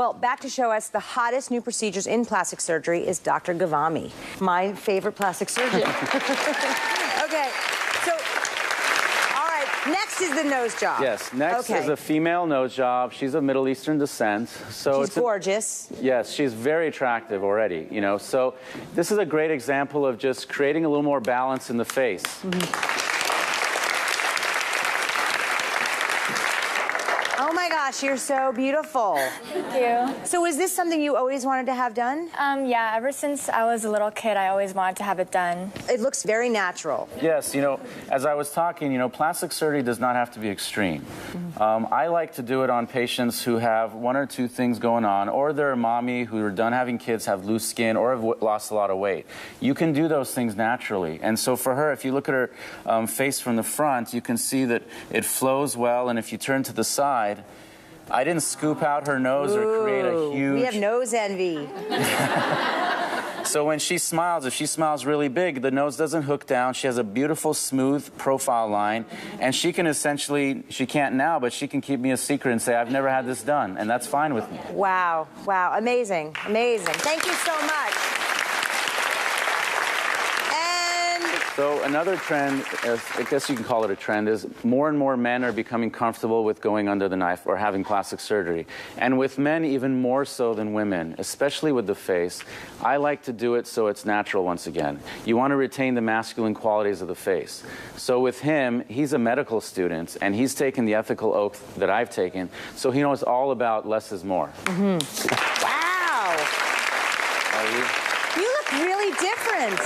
Well, back to show us the hottest new procedures in plastic surgery is Dr. Ghavami, my favorite plastic surgeon. Okay, so, all right, next is the nose job. Yes, next is a female nose job. She's of Middle Eastern descent. So she's gorgeous. Yes, she's very attractive already, you know. So this is a great example of just creating a little more balance in the face. Oh my gosh, you're so beautiful. Thank you. So is this something you always wanted to have done? Yeah, ever since I was a little kid, I always wanted to have it done. It looks very natural. Yes, you know, as I was talking, you know, plastic surgery does not have to be extreme. I like to do it on patients who have one or two things going on, or they're a mommy who are done having kids, have loose skin, or have lost a lot of weight. You can do those things naturally. And so for her, if you look at her face from the front, you can see that it flows well, and if you turn to the side, I didn't scoop out her nose or create a huge... We have nose envy. So when she smiles, if she smiles really big, the nose doesn't hook down. She has a beautiful, smooth profile line. And she can essentially, she can't now, but she can keep me a secret and say, I've never had this done. And that's fine with me. Wow. Wow. Amazing. Amazing. Thank you so much. So another trend, I guess you can call it a trend, is more and more men are becoming comfortable with going under the knife or having plastic surgery. And with men, even more so than women, especially with the face. I like to do it so it's natural once again. You want to retain the masculine qualities of the face. So with him, he's a medical student, and he's taken the ethical oath that I've taken, so he knows all about less is more. Wow. You look really different.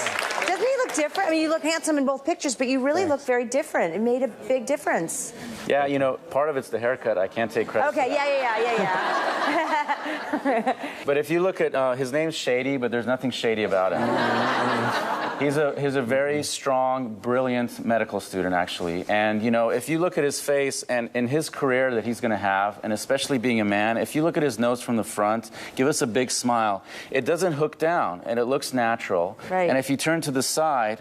Doesn't he look different? I mean, you look handsome in both pictures, but you really look very different. It made a big difference. Yeah, you know, part of it's the haircut. I can't take credit. Okay, for that. yeah. But if you look at, his name's Shady, but there's nothing shady about him. He's a very strong, brilliant medical student, actually. And, you know, if you look at his face and in his career that he's going to have, and especially being a man, if you look at his nose from the front, give us a big smile. It doesn't hook down, and it looks natural. Right. And if you turn to the side,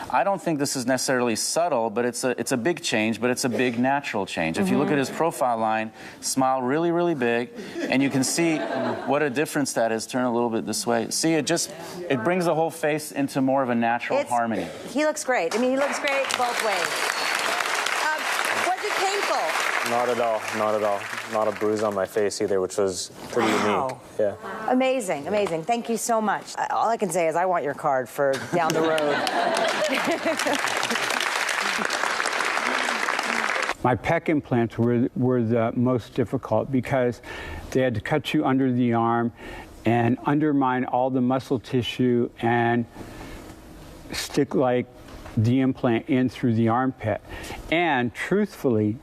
I don't think this is necessarily subtle, but it's a big change, but it's a big natural change. If you look at his profile line, smile really, really big, and you can see what a difference that is. Turn a little bit this way. See, it brings the whole face into more of a natural harmony. He looks great. I mean, he looks great both ways. Was it painful? Not at all, not at all. Not a bruise on my face either, which was pretty unique. Yeah. Amazing, amazing. Thank you so much. All I can say is I want your card for down the road. My pec implants were the most difficult because they had to cut you under the arm and undermine all the muscle tissue and stick like the implant in through the armpit. And truthfully,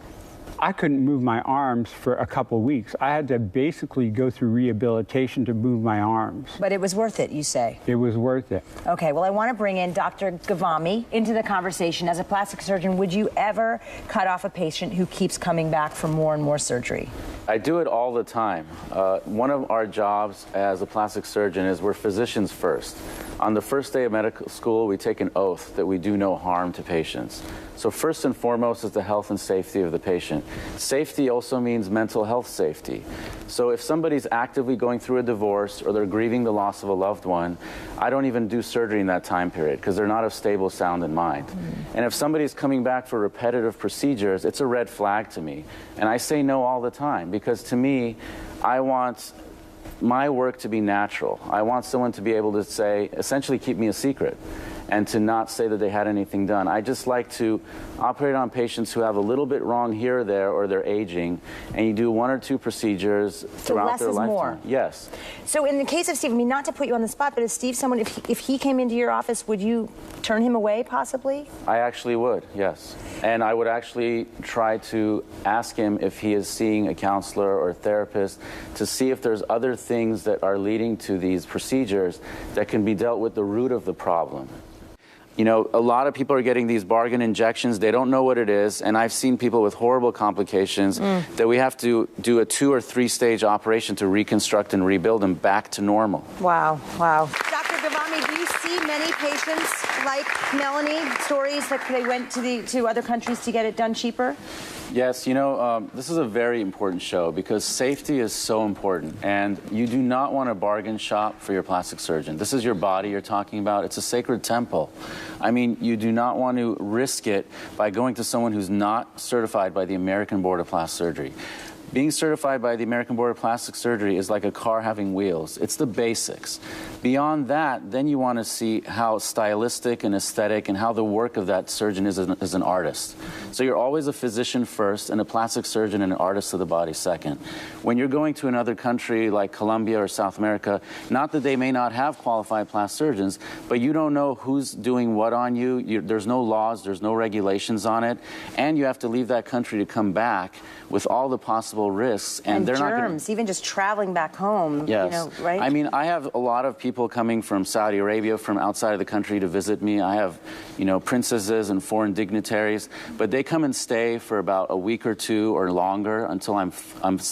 I couldn't move my arms for a couple weeks. I had to basically go through rehabilitation to move my arms. But it was worth it, you say? It was worth it. Okay, well, I want to bring in Dr. Ghavami into the conversation. As a plastic surgeon, would you ever cut off a patient who keeps coming back for more and more surgery? I do it all the time. One of our jobs as a plastic surgeon is we're physicians first. On the first day of medical school, we take an oath that we do no harm to patients. So first and foremost is the health and safety of the patient. Safety also means mental health safety. So if somebody's actively going through a divorce or they're grieving the loss of a loved one, I don't even do surgery in that time period because they're not of stable, sound in mind. And if somebody's coming back for repetitive procedures, it's a red flag to me. And I say no all the time because to me, I want my work to be natural. I want someone to be able to say, essentially keep me a secret, and to not say that they had anything done. I just like to operate on patients who have a little bit wrong here or there, or they're aging, and you do one or two procedures throughout their lifetime. More. Yes. So in the case of Steve, I mean, not to put you on the spot, but is Steve someone, if he came into your office, would you turn him away possibly? I actually would, yes. And I would actually try to ask him if he is seeing a counselor or a therapist to see if there's other things that are leading to these procedures that can be dealt with the root of the problem. You know, a lot of people are getting these bargain injections. They don't know what it is. And I've seen people with horrible complications that we have to do a 2 or 3 stage operation to reconstruct and rebuild them back to normal. Wow, wow. Dr. Ghavami, Ghavami, do you see many patients like Melanie, stories that they went to other countries to get it done cheaper? Yes, this is a very important show because safety is so important, and you do not want to bargain shop for your plastic surgeon. This is your body you're talking about. It's a sacred temple. I mean, you do not want to risk it by going to someone who's not certified by the American Board of Plastic Surgery. Being certified by the American Board of Plastic Surgery is like a car having wheels. It's the basics. Beyond that, then you want to see how stylistic and aesthetic and how the work of that surgeon is as an artist. So you're always a physician first and a plastic surgeon and an artist of the body second. When you're going to another country like Colombia or South America, not that they may not have qualified plastic surgeons, but you don't know who's doing what on you. There's no laws, there's no regulations on it, and you have to leave that country to come back with all the possible risks, and they're germs, not germs, even just traveling back home. Yes, right? I mean, I have a lot of people coming from Saudi Arabia, from outside of the country to visit me. I have, princesses and foreign dignitaries, but they come and stay for about a week or two or longer until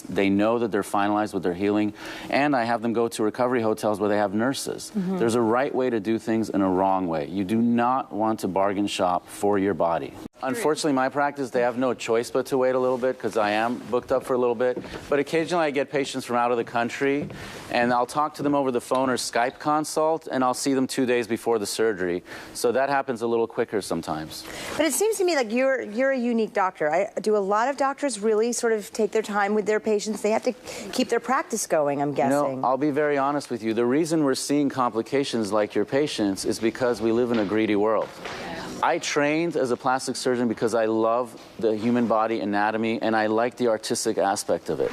they know that they're finalized with their healing, and I have them go to recovery hotels where they have nurses. Mm-hmm. There's a right way to do things and a wrong way. You do not want to bargain shop for your body. Unfortunately, my practice, they have no choice but to wait a little bit because I am booked up for a little bit. But occasionally I get patients from out of the country, and I'll talk to them over the phone or Skype consult, and I'll see them 2 days before the surgery. So that happens a little quicker sometimes. But it seems to me like you're a unique doctor. Do a lot of doctors really sort of take their time with their patients? They have to keep their practice going, I'm guessing. I'll be very honest with you. The reason we're seeing complications like your patients is because we live in a greedy world. I trained as a plastic surgeon because I love the human body anatomy and I like the artistic aspect of it.